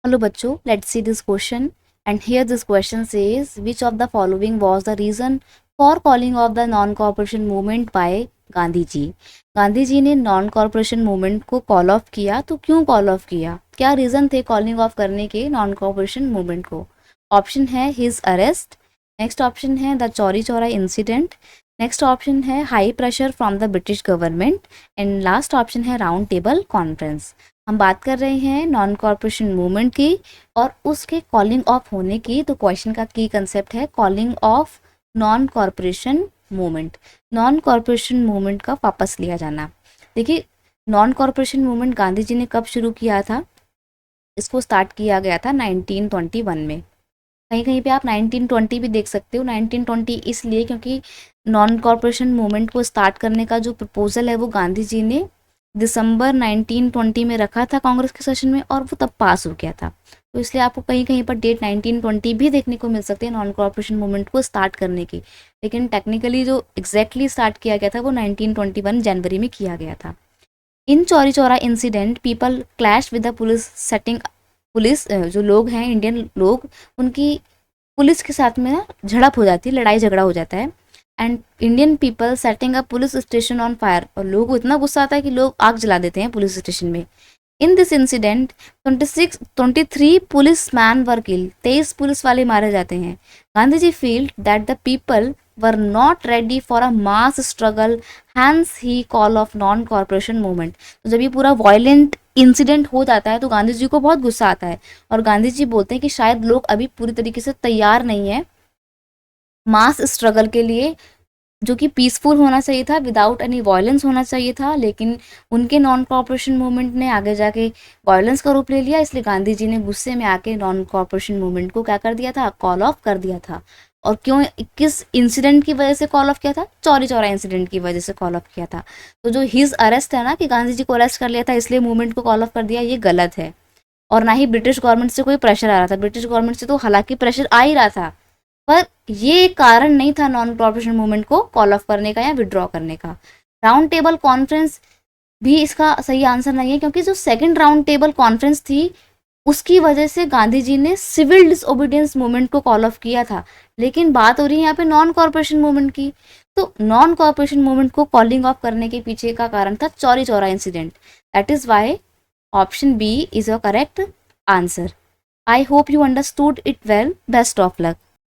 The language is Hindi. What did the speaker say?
Hello बच्चों, let's see this question. And here this question says, which of the following was the reason for calling off the non-cooperation movement by Gandhi ji? Gandhi ji ने नॉन कॉर्पोरेशन मूवमेंट को कॉल ऑफ किया, तो क्यों कॉल ऑफ किया? क्या रीज़न थे कॉलिंग ऑफ करने के नॉन कॉर्पोरेशन मूवमेंट को? ऑप्शन है हिज अरेस्ट, नेक्स्ट ऑप्शन है the Chauri Chaura incident, next option है high pressure from the British government and last option है राउंड टेबल कॉन्फ्रेंस। हम बात कर रहे हैं नॉन कॉर्पोरेशन मूवमेंट की और उसके कॉलिंग ऑफ होने की। तो क्वेश्चन का की कंसेप्ट है calling of non corporation movement. Non corporation movement का वापस लिया जाना। देखिए, non corporation movement Gandhi ji ने कब शुरू किया था? इसको स्टार्ट किया गया था 1921 में। कहीं कहीं पे आप 1920 भी देख सकते हो। 1920 इसलिए क्योंकि नॉन कॉर्पोरेशन मूवमेंट को स्टार्ट करने का जो प्रपोजल है वो गांधी जी ने दिसंबर 1920 में रखा था कांग्रेस के सेशन में और वो तब पास हो गया था। तो इसलिए आपको कहीं कहीं पर डेट 1920 भी देखने को मिल सकती है नॉन कॉर्पोरेशन मूवमेंट को स्टार्ट करने की। लेकिन टेक्निकली जो एग्जैक्टली स्टार्ट किया गया था वो 1921 जनवरी में किया गया था। In Chauri Chaura incident people clash with the police setting. Police जो लोग हैं, इंडियन लोग, उनकी पुलिस के साथ में ना झड़प हो जाती है, लड़ाई झगड़ा हो जाता है। And Indian people setting a police station on fire. और लोगों को इतना गुस्सा आता है कि लोग आग जला देते हैं पुलिस स्टेशन में। In this incident 23 police man were kill. 23 police वाले मारे जाते हैं। Gandhi ji feel that the people were not ready for a mass struggle, hence he call off non corporation movement. तो जब ये पूरा वायलेंट इंसिडेंट हो जाता है तो गांधी जी को बहुत गुस्सा आता है और गांधी जी बोलते हैं कि शायद लोग अभी पूरी तरीके से तैयार नहीं है मास स्ट्रगल के लिए, जो कि पीसफुल होना चाहिए था, विदाउट एनी वायलेंस होना चाहिए था। लेकिन उनके नॉन कॉर्पोरेशन मूवमेंट ने आगे जाके वायलेंस का रूप ले लिया। इसलिए गांधी जी ने गुस्से में आके नॉन कॉर्पोरेशन मूवमेंट को क्या कर दिया था? कॉल ऑफ कर दिया था। और क्यों, किस इंसिडेंट की वजह से कॉल ऑफ किया था? चौरी चौरा इंसिडेंट की वजह से कॉल ऑफ किया था। तो जो हिज अरेस्ट है ना, कि गांधी जी को अरेस्ट कर लिया था इसलिए मूवमेंट को कॉल ऑफ कर दिया, ये गलत है। और ना ही ब्रिटिश गवर्नमेंट से कोई प्रेशर आ रहा था। ब्रिटिश गवर्नमेंट से तो हालांकि प्रेशर आ ही रहा था, पर ये कारण नहीं था नॉन कॉर्पोरेशन मूवमेंट को कॉल ऑफ करने का या विड्रॉ करने का। राउंड टेबल कॉन्फ्रेंस भी इसका सही आंसर नहीं है, क्योंकि जो सेकंड राउंड टेबल कॉन्फ्रेंस थी उसकी वजह से गांधी जी ने सिविल डिसओबीडियंस मूवमेंट को कॉल ऑफ किया था। लेकिन बात हो रही है यहाँ पे नॉन कॉर्पोरेशन मूवमेंट की। तो नॉन कॉर्पोरेशन मूवमेंट को कॉलिंग ऑफ करने के पीछे का कारण था Chauri Chaura incident. That is why option B is a correct answer. I hope you understood it well. Best of luck.